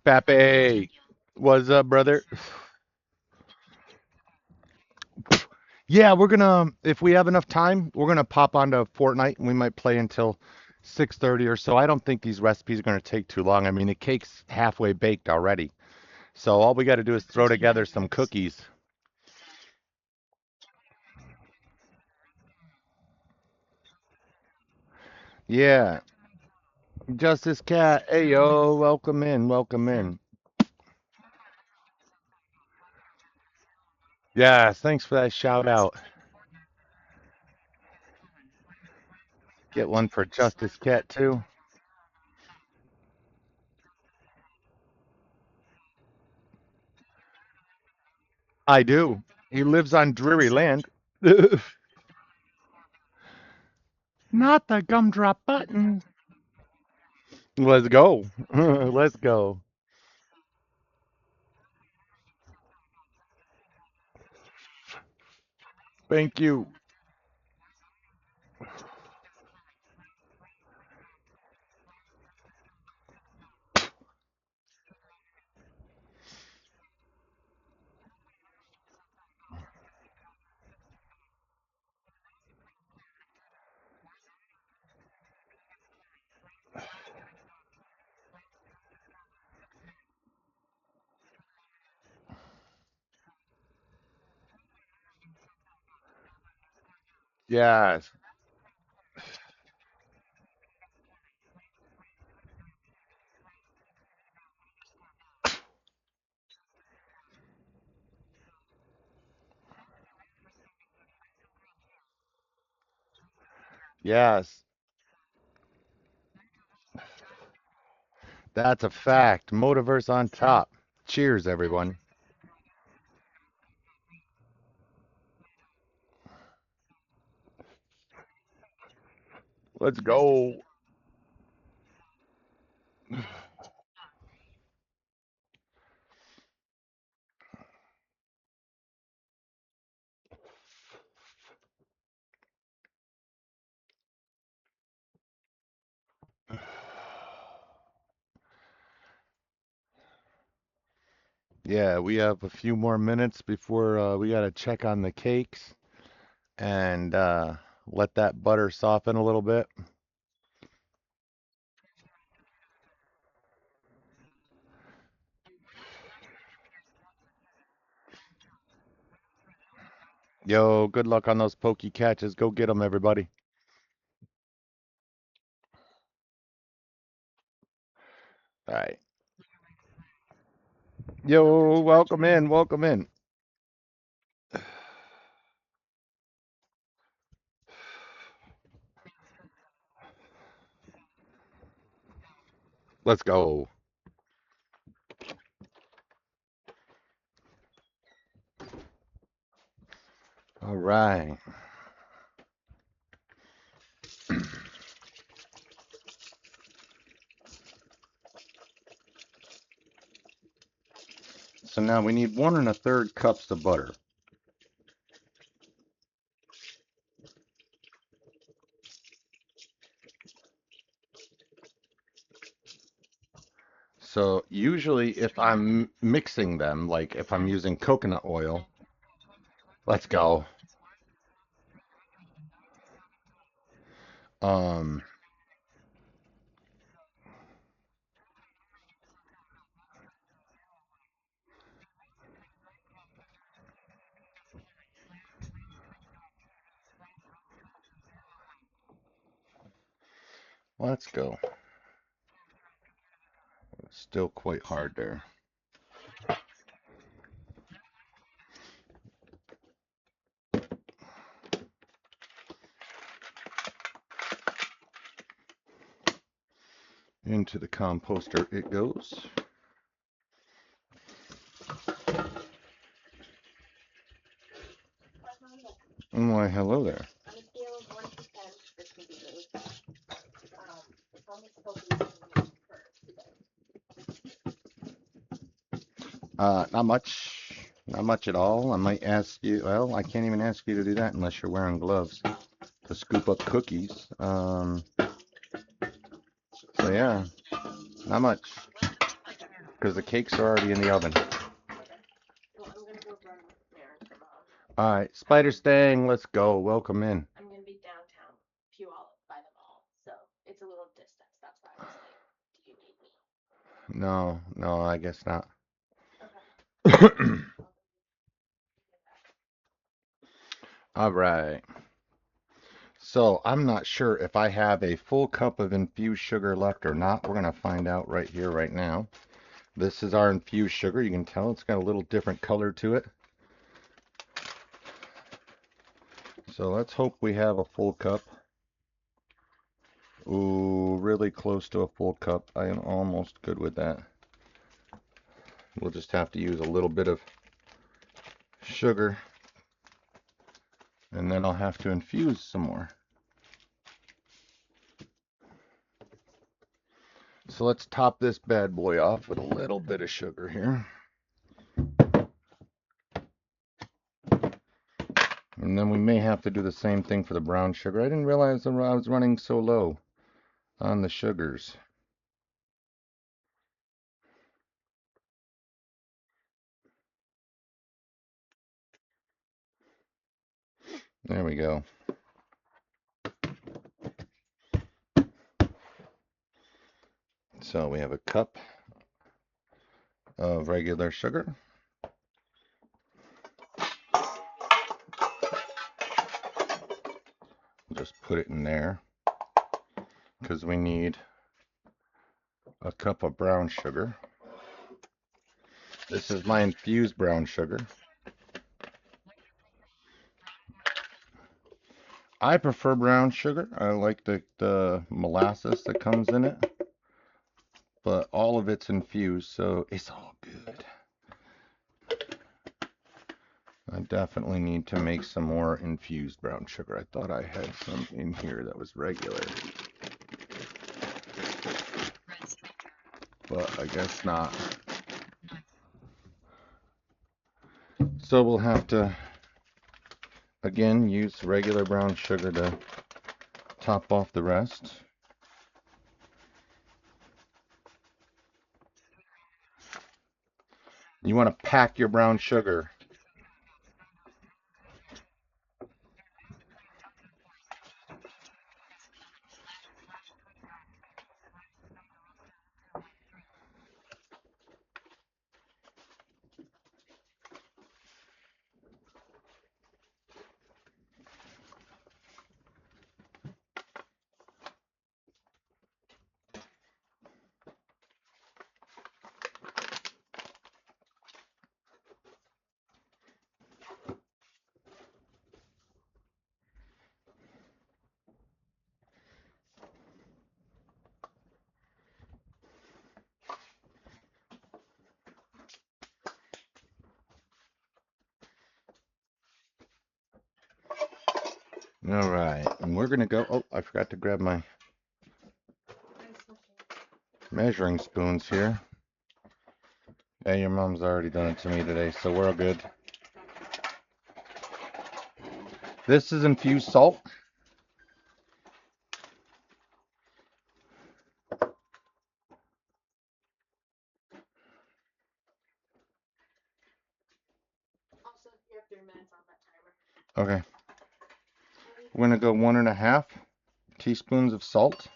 Pape, what's up, brother? Yeah, we're gonna if we have enough time, we're gonna pop onto Fortnite and we might play until 6:30 or so. I don't think these recipes are gonna take too long. I mean, the cake's halfway baked already. So all we got to do is throw together some cookies. Yeah, Justice Cat. Hey yo, welcome in, welcome in. Yeah, thanks for that shout out. Get one for Justice Cat too. I do. He lives on Dreary Land. Not the gumdrop button. Let's go. Let's go. Thank you. Yes. Yes. That's a fact. Motiverse on top. Cheers, everyone. Let's go. Yeah, we have a few more minutes before we got to check on the cakes and let that butter soften a little bit. Yo, good luck on those pokey catches. Go get them, everybody. All right. Yo, welcome in. Welcome in. Let's go. All right. So now we need 1 1/3 cups of butter. So usually if I'm mixing them, like if I'm using coconut oil, let's go. Um, let's go. Still quite hard there. Into the composter it goes. Why, hello there. Not much. Not much at all. I might ask you, well, I can't even ask you to do that unless you're wearing gloves to scoop up cookies. So yeah, not much. because the cakes are already in the oven. Okay. Well, I'm gonna go run an errand for mom. All right, Spider Stang, let's go. Welcome in. I'm gonna be downtown Puyallup by the mall, so it's a little distance. That's why I was like, "Do you need me?" No, no, I guess not. Okay. All right. So I'm not sure if I have a full cup of infused sugar left or not. We're gonna find out right here, right now. This is our infused sugar. You can tell it's got a little different color to it. So let's hope we have a full cup. Ooh, really close to a full cup. I am almost good with that. We'll just have to use a little bit of sugar, and then I'll have to infuse some more. So let's top this bad boy off with a little bit of sugar here. And then we may have to do the same thing for the brown sugar. I didn't realize I was running so low on the sugars. There we go. So we have a cup of regular sugar. Just put it in there because we need a cup of brown sugar. This is my infused brown sugar. I prefer brown sugar. I like the molasses that comes in it, but all of it's infused, so it's all good. I definitely need to make some more infused brown sugar. I thought I had some in here that was regular, but I guess not. So we'll have to, again, use regular brown sugar to top off the rest. You want to pack your brown sugar. All right, and we're gonna go. Oh, I forgot to grab my measuring spoons here. Yeah, your mom's already done it to me today, so we're all good. This is infused salt. Also, you have 3 minutes on that timer. Okay, we're gonna go 1.5 teaspoons of salt.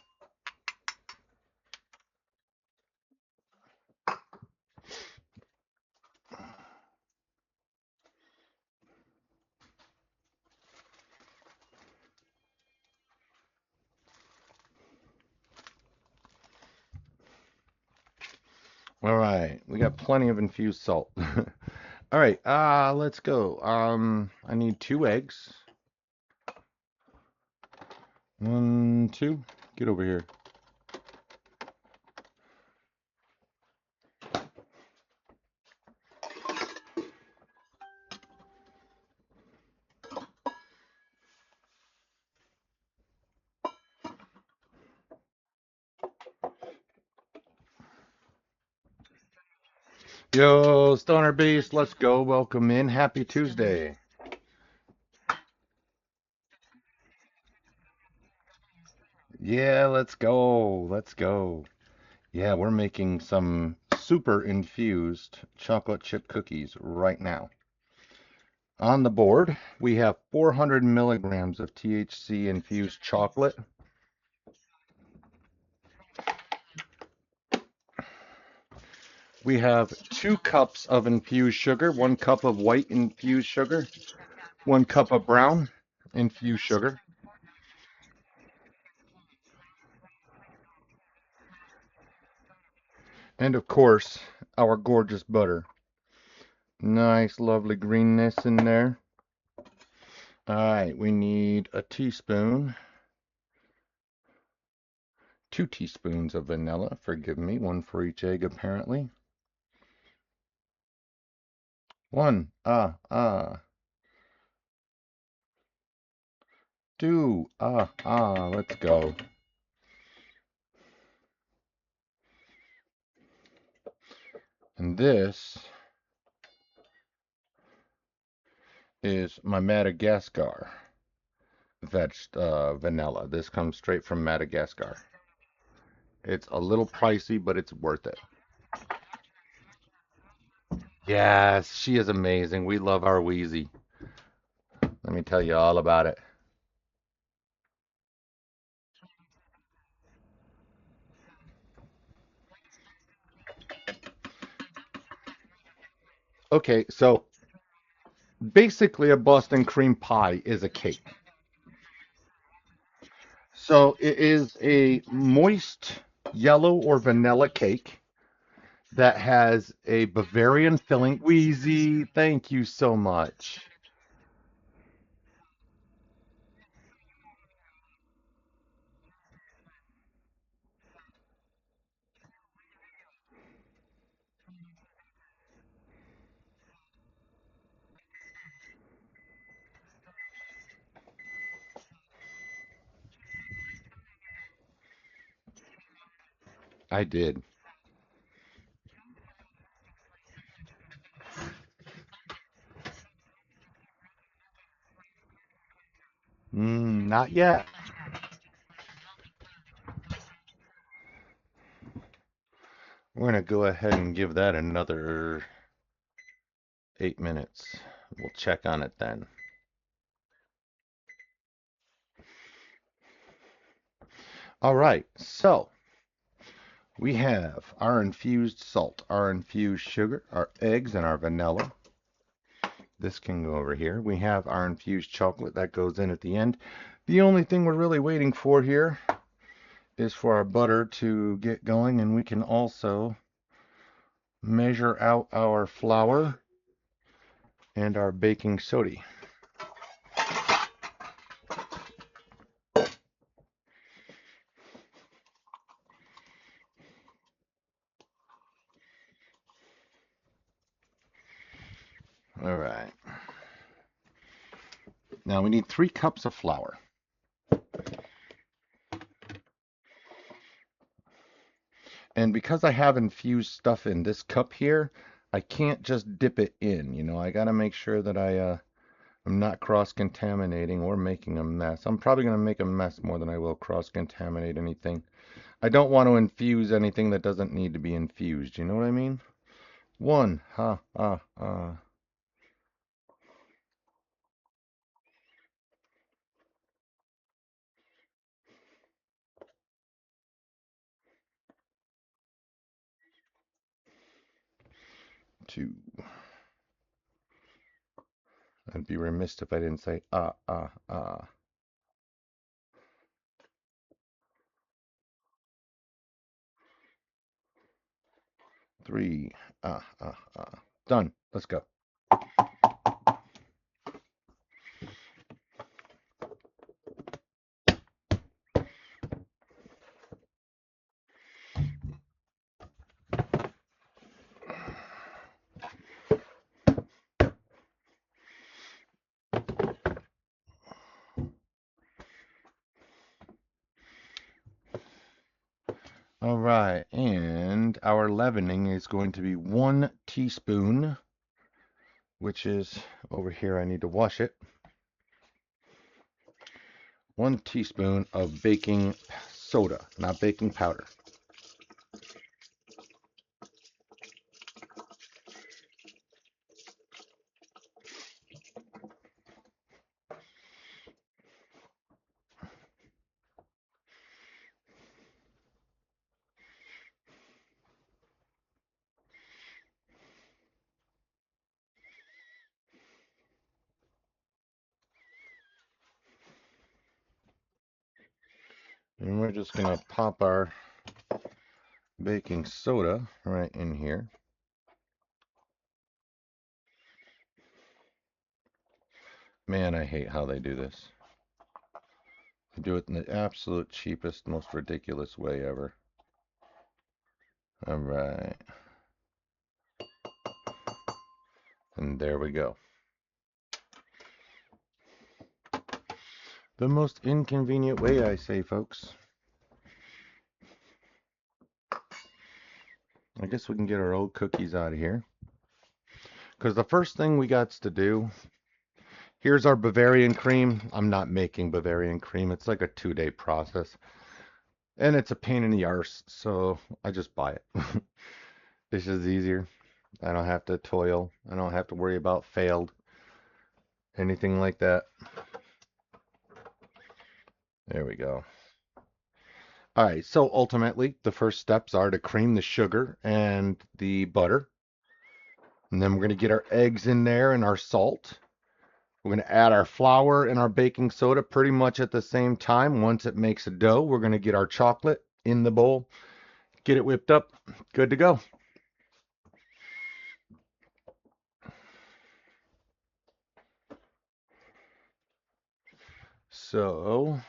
All right, we got plenty of infused salt. All right, let's go. I need 2 eggs. 1, 2. Get over here. Yo, Stoner Beast, let's go. Welcome in. Happy Tuesday. Yeah, let's go. Let's go. Yeah, we're making some super infused chocolate chip cookies right now. On the board, we have 400 milligrams of THC infused chocolate. We have 2 cups of infused sugar, 1 cup of white infused sugar, 1 cup of brown infused sugar, and of course, our gorgeous butter. Nice, lovely greenness in there. All right, we need a teaspoon, 2 teaspoons of vanilla. Forgive me, one for each egg apparently. One, two, let's go. And this is my Madagascar vanilla. This comes straight from Madagascar. It's a little pricey, but it's worth it. Yes, she is amazing. We love our Wheezy. Let me tell you all about it. Okay, so basically a Boston cream pie is a cake. So it is a moist yellow or vanilla cake that has a Bavarian filling. Wheezy, thank you so much. I did. Not yet. We're gonna go ahead and give that another 8 minutes. We'll check on it then. All right, so we have our infused salt, our infused sugar, our eggs, and our vanilla. This can go over here. We have our infused chocolate that goes in at the end. The only thing we're really waiting for here is for our butter to get going, and we can also measure out our flour and our baking soda. All right. Now we need 3 cups of flour. And because I have infused stuff in this cup here, I can't just dip it in. I got to make sure that I'm not cross-contaminating or making a mess. I'm probably going to make a mess more than I will cross-contaminate anything. I don't want to infuse anything that doesn't need to be infused. You know what I mean? One, ha. 2. I'd be remiss if I didn't say 3, Done. Let's go. All right, and our leavening is going to be 1 teaspoon, which is over here. I need to wash it. 1 teaspoon of baking soda, not baking powder. And we're just gonna pop our baking soda right in here. Man, I hate how they do this. They do it in the absolute cheapest, most ridiculous way ever. All right. And there we go. The most inconvenient way, I say, folks. I guess we can get our old cookies out of here. Because the first thing we got to do, here's our Bavarian cream. I'm not making Bavarian cream. It's like a 2-day process. And it's a pain in the arse, so I just buy it. This is easier. I don't have to toil. I don't have to worry about failed, anything like that. There we go. All right, so ultimately, the first steps are to cream the sugar and the butter. And then we're going to get our eggs in there and our salt. We're going to add our flour and our baking soda pretty much at the same time. Once it makes a dough, we're going to get our chocolate in the bowl, get it whipped up, good to go. So,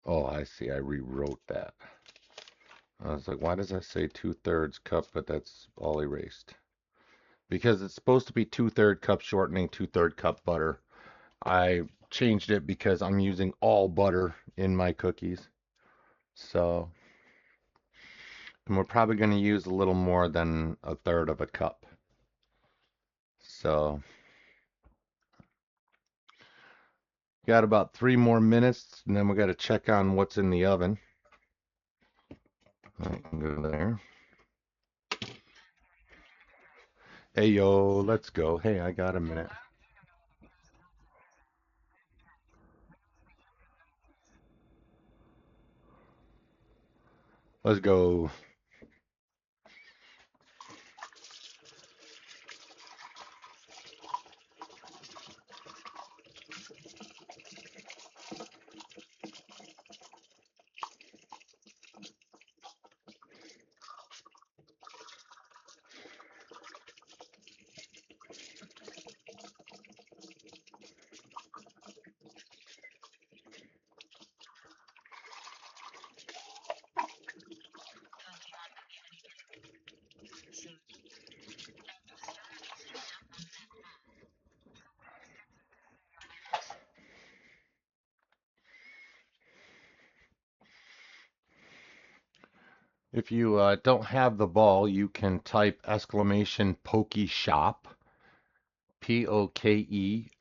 oh, I see. I rewrote that. I was like, why does that say 2/3 cup? But that's all erased. Because it's supposed to be 2/3 cup shortening, 2/3 cup butter. I changed it because I'm using all butter in my cookies. So, and we're probably going to use a little more than 1/3 of a cup. So, got about 3 more minutes, and then we got to check on what's in the oven. I can go there. Hey, yo, let's go. Hey, I got a minute. Let's go. If you don't have the ball, you can type exclamation Pokey Shop, POKESHOP,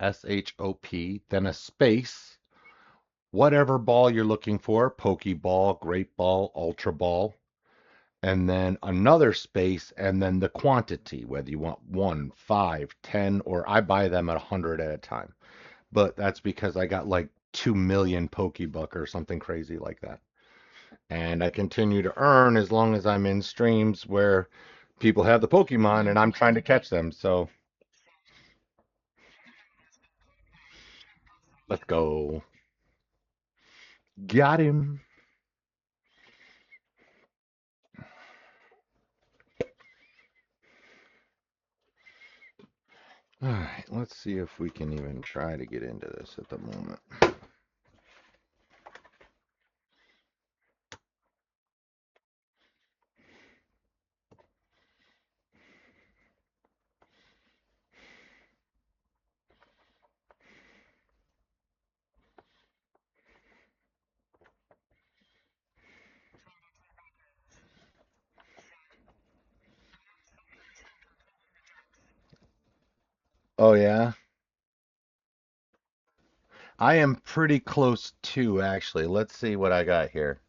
then a space, whatever ball you're looking for, Pokeball, Great Ball, Ultra Ball, and then another space, and then the quantity, whether you want 1, 5, 10, or I buy them at 100 at a time. But that's because I got like 2 million Pokebuck or something crazy like that. And I continue to earn as long as I'm in streams where people have the Pokemon and I'm trying to catch them. So let's go. Got him. All right, let's see if we can even try to get into this at the moment. Oh, yeah. I am pretty close to actually. Let's see what I got here.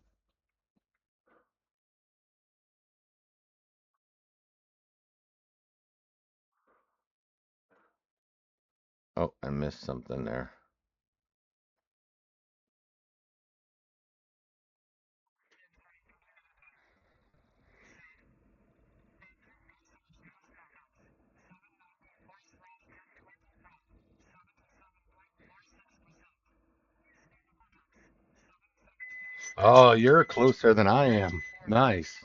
Oh, I missed something there. Oh, you're closer than I am. Nice.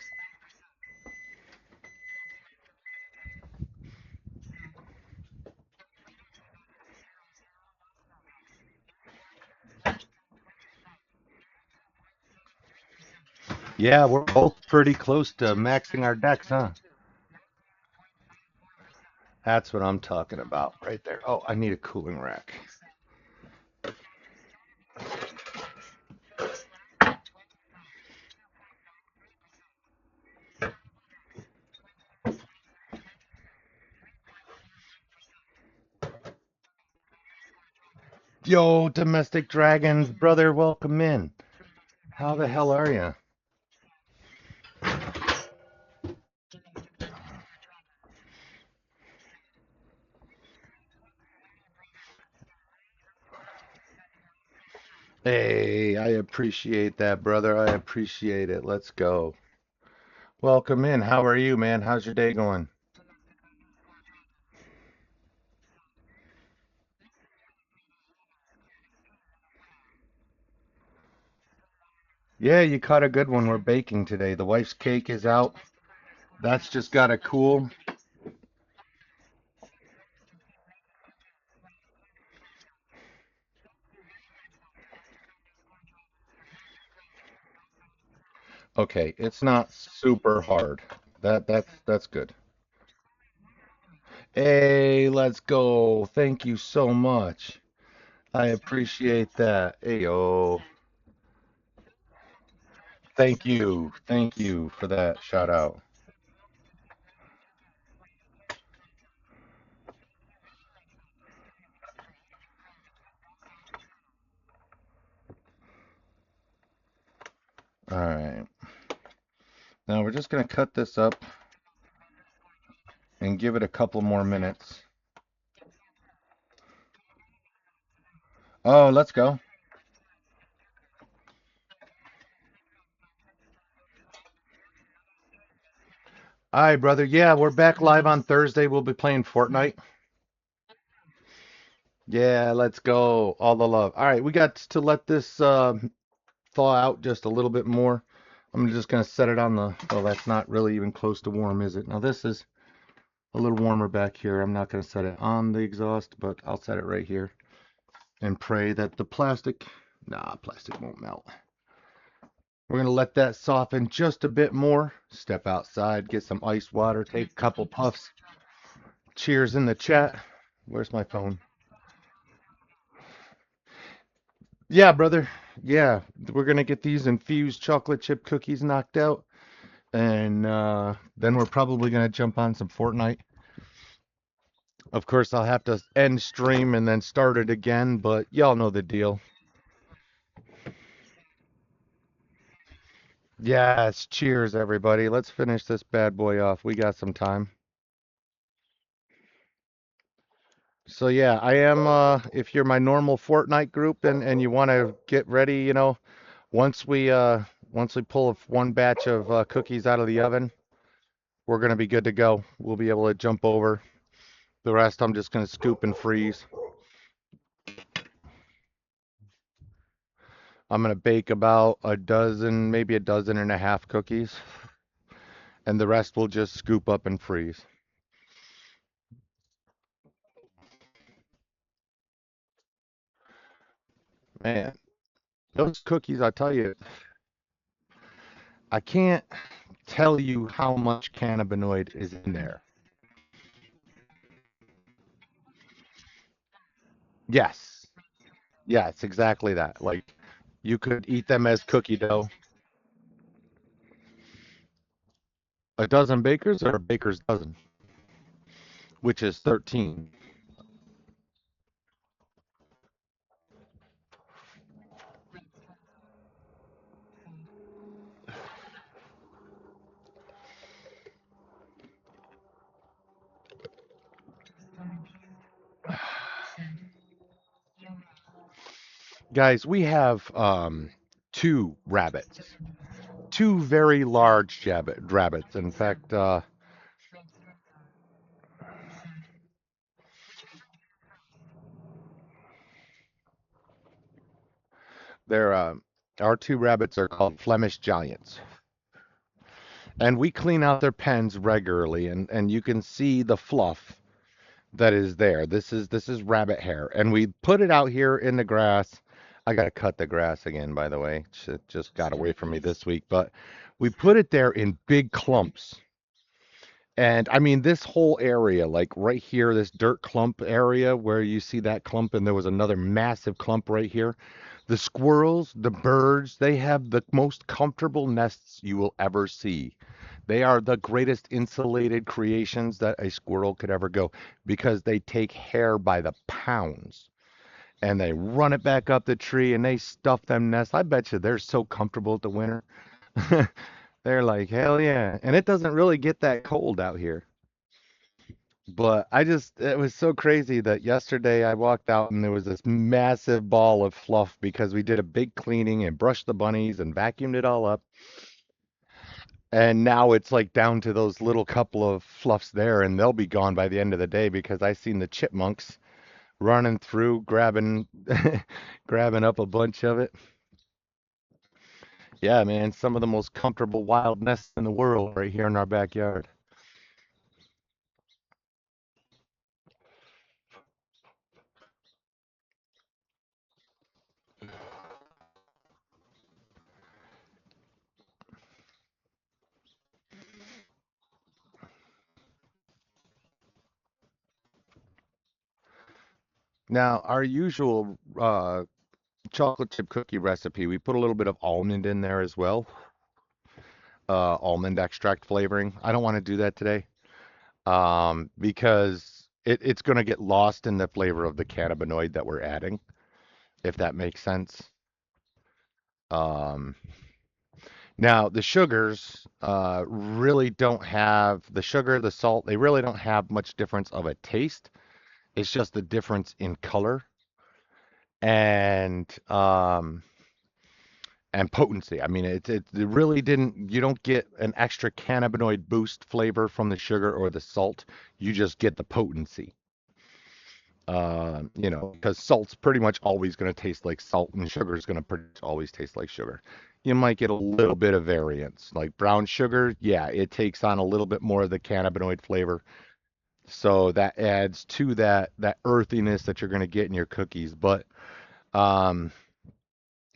Yeah, we're both pretty close to maxing our decks, huh? That's what I'm talking about right there. Oh, I need a cooling rack. Yo, domestic dragons, brother, welcome in. How the hell are you? Hey, I appreciate that, brother. I appreciate it. Let's go. Welcome in. How are you, man? How's your day going? Yeah, you caught a good one. We're baking today. The wife's cake is out. That's just got to cool. Okay, it's not super hard. That's good. Hey, let's go. Thank you so much. I appreciate that. Ayo. Thank you. Thank you for that shout out. All right. Now we're just gonna cut this up and give it a couple more minutes. Oh, let's go. All right, brother. Yeah, we're back live on Thursday. We'll be playing Fortnite. Yeah, let's go. All the love. All right, we got to let this thaw out just a little bit more. I'm just gonna set it on the. Well, that's not really even close to warm, is it? Now this is a little warmer back here. I'm not gonna set it on the exhaust, but I'll set it right here and pray that the plastic. Nah, plastic won't melt. We're gonna let that soften just a bit more. Step outside, get some ice water, take a couple puffs. Cheers in the chat. Where's my phone? Yeah, brother. Yeah, we're gonna get these infused chocolate chip cookies knocked out, and then we're probably gonna jump on some Fortnite. Of course, I'll have to end stream and then start it again, but y'all know the deal. Yes, cheers, everybody. Let's finish this bad boy off. We got some time. So yeah, I am if you're my normal Fortnite group and you want to get ready, once we once we pull one batch of cookies out of the oven, we're gonna be good to go. We'll be able to jump over. The rest I'm just gonna scoop and freeze. I'm gonna bake about a dozen, maybe a dozen and a half cookies, and the rest we'll just scoop up and freeze. Man, those cookies, I tell you, I can't tell you how much cannabinoid is in there. Yes. Yeah, it's exactly that. Like you could eat them as cookie dough. A dozen bakers or a baker's dozen, which is 13. Guys, we have two rabbits. Two very large rabbits. In fact, they're Our two rabbits are called Flemish Giants. And we clean out their pens regularly, and you can see the fluff that is there. This is rabbit hair, and we put it out here in the grass. I gotta cut the grass again, by the way. Shit just got away from me this week, but we put it there in big clumps. And I mean, this whole area, like right here, this dirt clump area where you see that clump, and there was another massive clump right here. The squirrels, the birds, they have the most comfortable nests you will ever see. They are the greatest insulated creations that a squirrel could ever go because they take hair by the pounds and they run it back up the tree and they stuff them nests. I bet you they're so comfortable at the winter. They're like, hell yeah. And it doesn't really get that cold out here. But it was so crazy that yesterday I walked out and there was this massive ball of fluff because we did a big cleaning and brushed the bunnies and vacuumed it all up. And now it's like down to those little couple of fluffs there, and they'll be gone by the end of the day because I seen the chipmunks running through, grabbing, grabbing up a bunch of it. Yeah, man, some of the most comfortable wild nests in the world right here in our backyard. Now, our usual chocolate chip cookie recipe, we put a little bit of almond in there as well, almond extract flavoring. I don't want to do that today, because it's going to get lost in the flavor of the cannabinoid that we're adding, if that makes sense. Um, Now, the sugars really don't have the sugar, the salt, they really don't have much difference of a taste. It's just the difference in color and and potency. I mean, it really didn't, you don't get an extra cannabinoid boost flavor from the sugar or the salt. You just get the potency. Because salt's pretty much always going to taste like salt, and sugar is going to always taste like sugar. You might get a little bit of variance. Like brown sugar, yeah, it takes on a little bit more of the cannabinoid flavor. So that adds to that earthiness that you're going to get in your cookies. But um,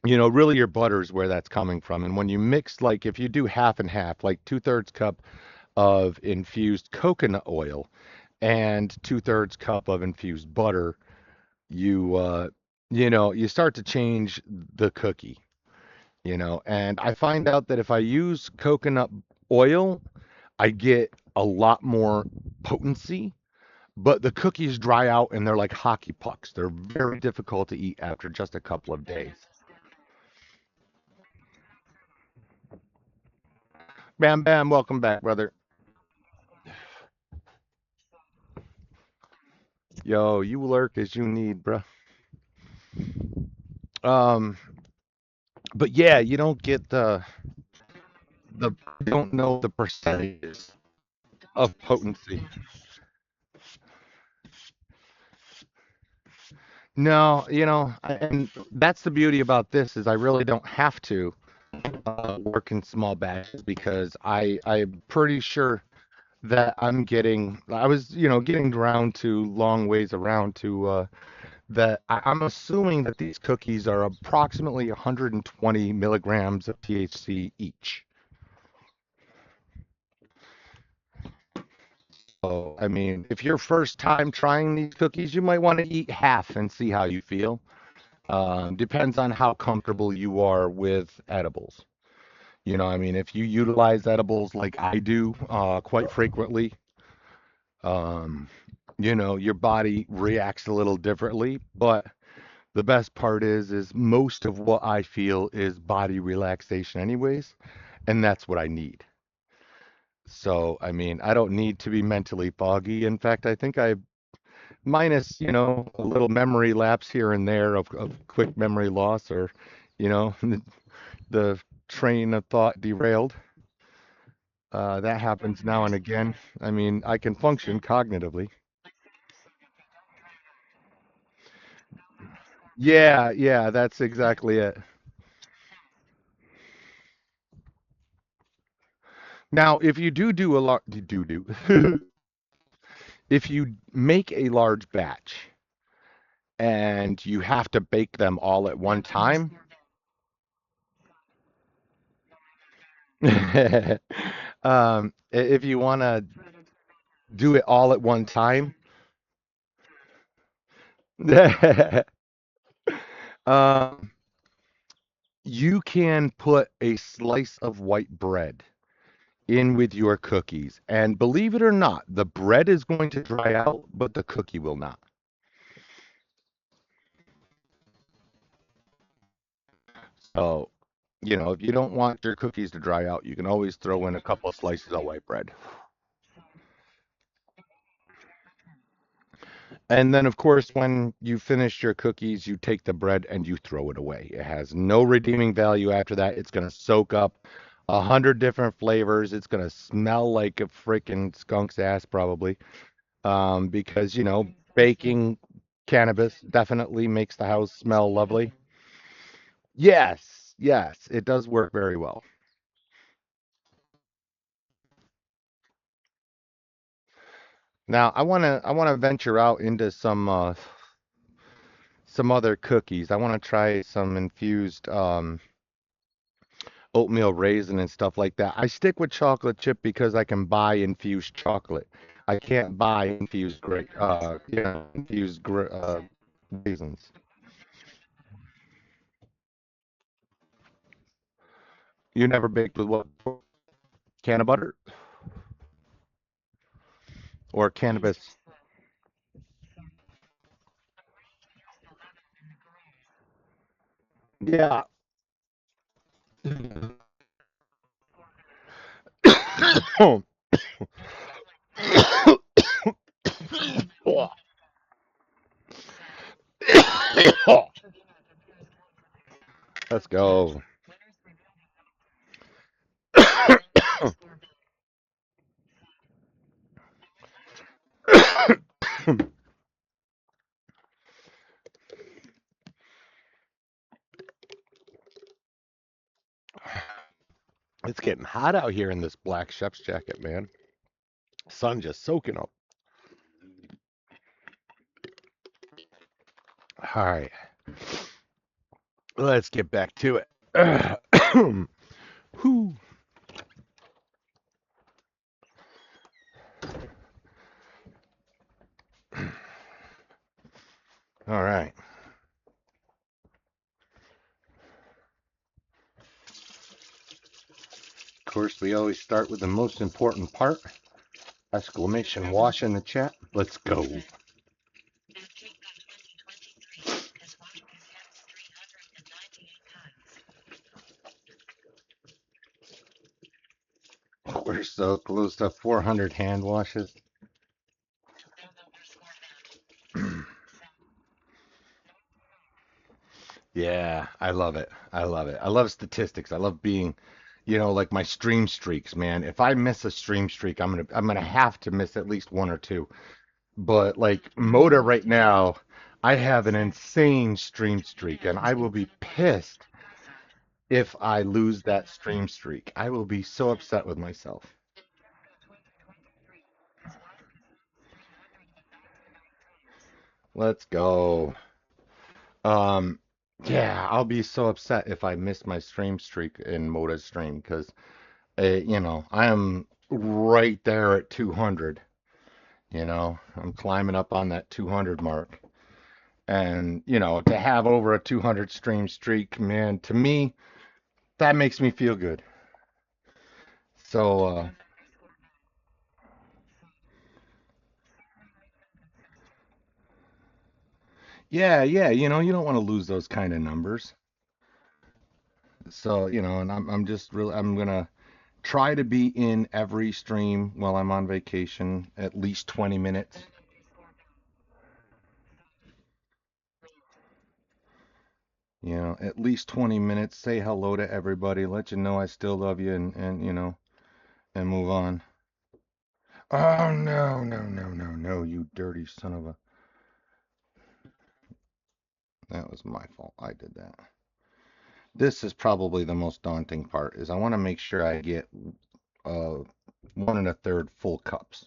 really your butter is where that's coming from. And when you mix, like if you do half and half, like 2/3 cup of infused coconut oil and 2/3 cup of infused butter, you you start to change the cookie, and I find out that if I use coconut oil, I get a lot more potency, but the cookies dry out and they're like hockey pucks. They're very difficult to eat after just a couple of days. Bam Bam, welcome back, brother. Yo, you lurk as you need, bruh. um but yeah, you don't get the you don't know the percentages of potency. No, and that's the beauty about this is I really don't have to work in small batches because I'm pretty sure that I was, getting around to long ways around to that I'm assuming that these cookies are approximately 120 milligrams of THC each. So, I mean, if you're first time trying these cookies, you might want to eat half and see how you feel. Depends on how comfortable you are with edibles. I mean, if you utilize edibles like I do quite frequently, um, your body reacts a little differently. But the best part is most of what I feel is body relaxation anyways, and that's what I need. So, I mean, I don't need to be mentally foggy. In fact, I think I minus, a little memory lapse here and there of quick memory loss or, the train of thought derailed. That happens now and again. I mean, I can function cognitively. Yeah, yeah, that's exactly it. Now, if you do a lot, do if you make a large batch and you have to bake them all at one time, if you want to do it all at one time, um, you can put a slice of white bread in with your cookies. And believe it or not, the bread is going to dry out, but the cookie will not. So, if you don't want your cookies to dry out, you can always throw in a couple of slices of white bread. And then, of course, when you finish your cookies, you take the bread and you throw it away. It has no redeeming value after that. It's going to soak up 100 different flavors. It's going to smell like a freaking skunk's ass, probably, because, baking cannabis definitely makes the house smell lovely. Yes, yes, it does work very well. Now, I want to venture out into some other cookies. I want to try some infused oatmeal raisin and stuff like that. I stick with chocolate chip because I can buy infused chocolate. I can't buy infused raisins. You never baked with what? Can of butter or cannabis? Yeah. Let's go. It's getting hot out here in this black chef's jacket, man. Sun just soaking up. All right, let's get back to it. Whew. All right. Of course, we always start with the most important part. Exclamation wash in the chat. Let's go. We're so close to 400 hand washes. Yeah, I love it. I love it. I love statistics. I love being, like my stream streaks, man. If I miss a stream streak, I'm gonna have to miss at least one or two. But like Moda right now, I have an insane stream streak, and I will be pissed if I lose that stream streak. I will be so upset with myself. Let's go. Um, yeah, I'll be so upset if I miss my stream streak in Moda's stream because, I am right there at 200. I'm climbing up on that 200 mark. And, to have over a 200 stream streak, man, to me, that makes me feel good. So, yeah, yeah, you don't want to lose those kind of numbers. So, and I'm just really, I'm gonna try to be in every stream while I'm on vacation, at least 20 minutes. At least 20 minutes, say hello to everybody, let you know I still love you and move on. Oh, no, no, no, no, no, you dirty son of a. That was my fault. I did that. This is probably the most daunting part is I want to make sure I get uh, 1 1/3 full cups.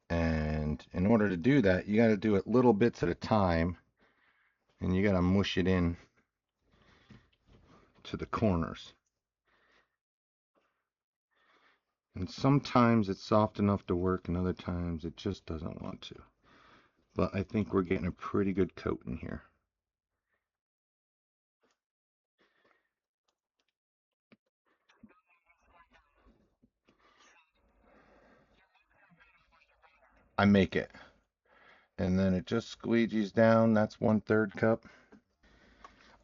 And in order to do that, you got to do it little bits at a time, and you got to mush it in to the corners. And sometimes it's soft enough to work, and other times it just doesn't want to. But I think we're getting a pretty good coat in here. I make it, and then it just squeegees down. That's 1/3 cup.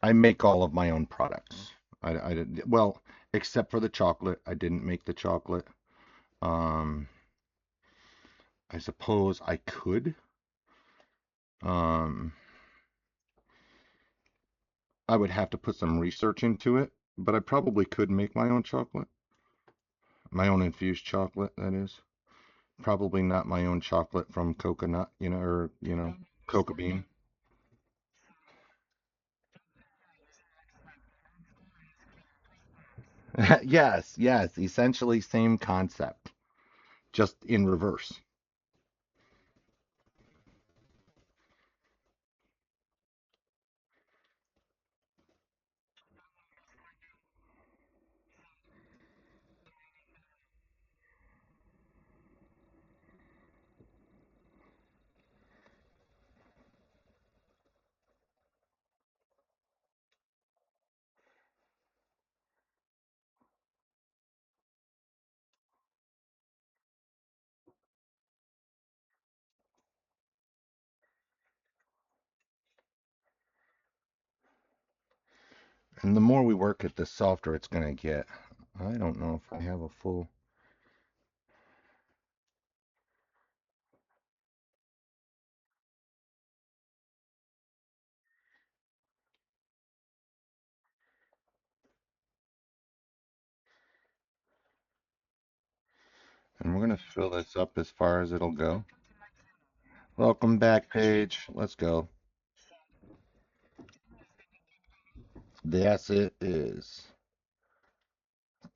I make all of my own products. I did well, except for the chocolate. I didn't make the chocolate. Um, I suppose I could. Um, I would have to put some research into it, but I probably could make my own chocolate. My own infused chocolate, that is. Probably not my own chocolate from coconut, or, cocoa bean. Yes, yes, essentially same concept, just in reverse. And the more we work it, the softer it's going to get. I don't know if I have a full. And we're going to fill this up as far as it'll go. Welcome back, Paige. Let's go. Yes, it is.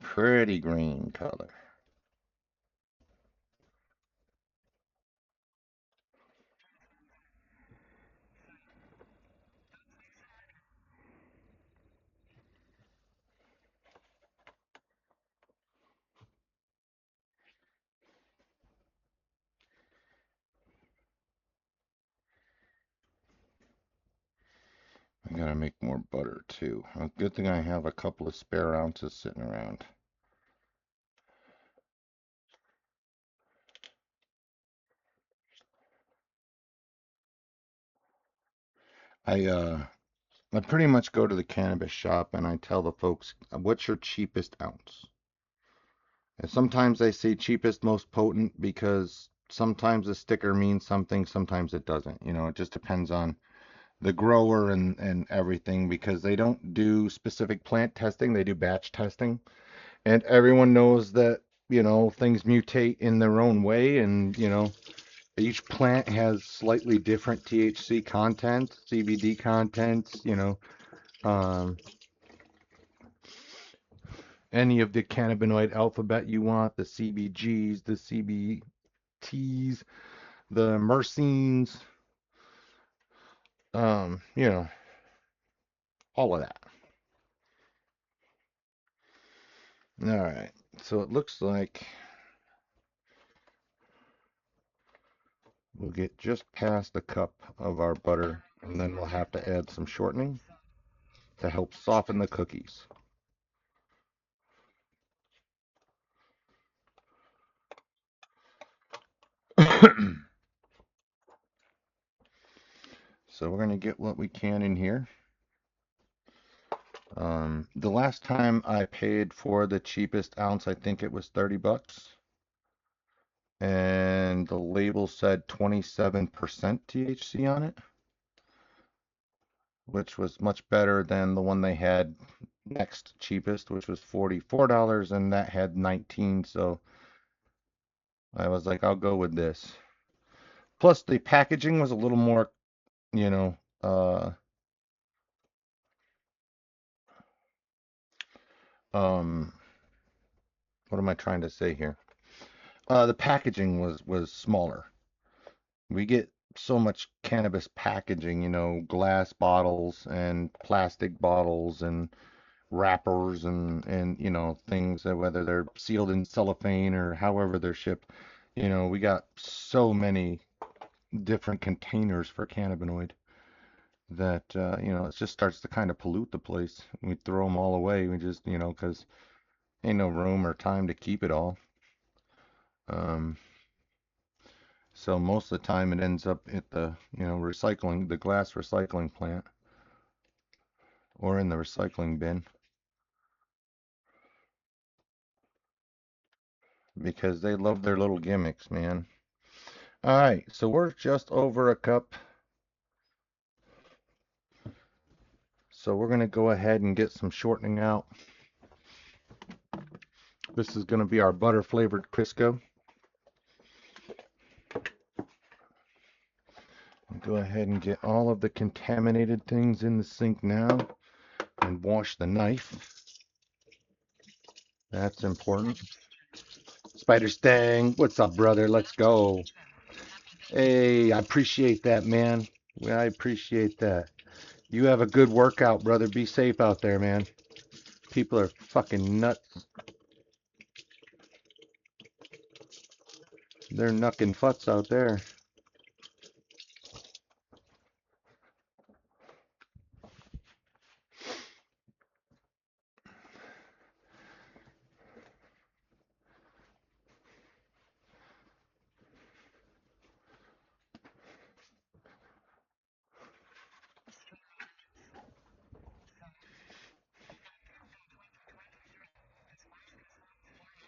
Pretty green color. I gotta make more butter too. A good thing I have a couple of spare ounces sitting around. I I pretty much go to the cannabis shop and I tell the folks, what's your cheapest ounce? And sometimes they say cheapest, most potent because sometimes the sticker means something, sometimes it doesn't. It just depends on the grower and everything because they don't do specific plant testing, they do batch testing. And everyone knows that, things mutate in their own way and, each plant has slightly different THC content, CBD content, um, any of the cannabinoid alphabet you want, the CBGs, the CBTs, the myrcines, um, you know, all of that. All right. So it looks like we'll get just past a cup of our butter, and then we'll have to add some shortening to help soften the cookies. So we're going to get what we can in here. The last time I paid for the cheapest ounce, I think it was 30 bucks. And the label said 27% THC on it, which was much better than the one they had next cheapest, which was $44, and that had 19. So I was like, I'll go with this. Plus, the packaging was a little more, you know, uh, um, What am I trying to say here? The packaging was smaller. We get so much cannabis packaging, glass bottles and plastic bottles and wrappers and things that whether they're sealed in cellophane or however they're shipped. We got so many different containers for cannabinoid that it just starts to kind of pollute the place. We throw them all away. We just, 'cause ain't no room or time to keep it all. Um, so most of the time it ends up at the glass recycling plant or in the recycling bin because they love their little gimmicks, man. All right, so we're just over a cup. So we're going to go ahead and get some shortening out. This is going to be our butter flavored Crisco. Go ahead and get all of the contaminated things in the sink now and wash the knife. That's important. Spider Stang, what's up, brother? Let's go. Hey, I appreciate that, man. I appreciate that. You have a good workout, brother. Be safe out there, man. People are fucking nut. They're knucking futs out there.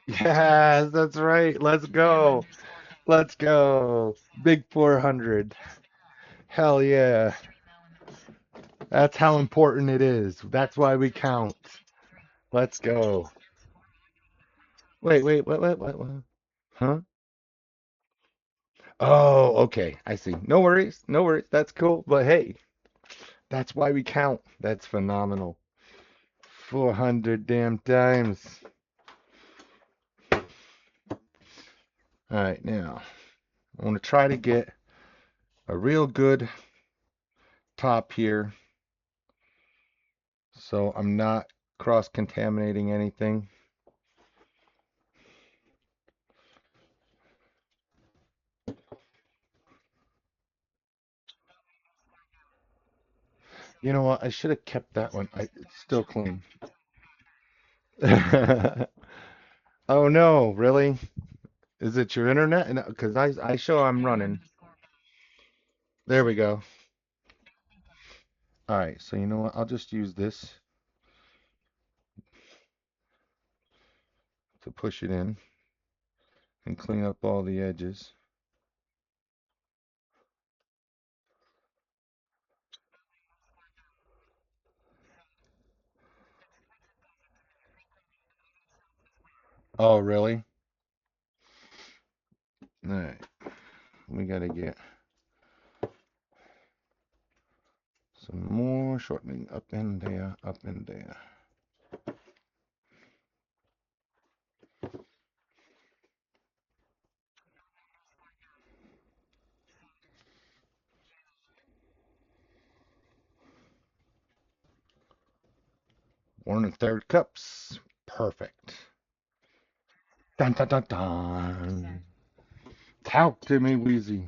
Yes, that's right. Let's go. Let's go. Big 400. Hell yeah. That's how important it is. That's why we count. Let's go. Wait, what? Huh? Oh, okay. I see. No worries. No worries. That's cool. But hey, that's why we count. That's phenomenal. 400 damn times. All right, now I want to try to get a real good top here so I'm not cross-contaminating anything. You know what? I should have kept that one. It's still clean. Oh no, really? Is it your internet? Because I show I'm running. There we go. All right, so you know what? I'll just use this to push it in and clean up all the edges. Oh, really? All right, we gotta get some more shortening up in there, up in there. One and third cups. Perfect. Dun dun dun dun. Talk to me, Wheezy.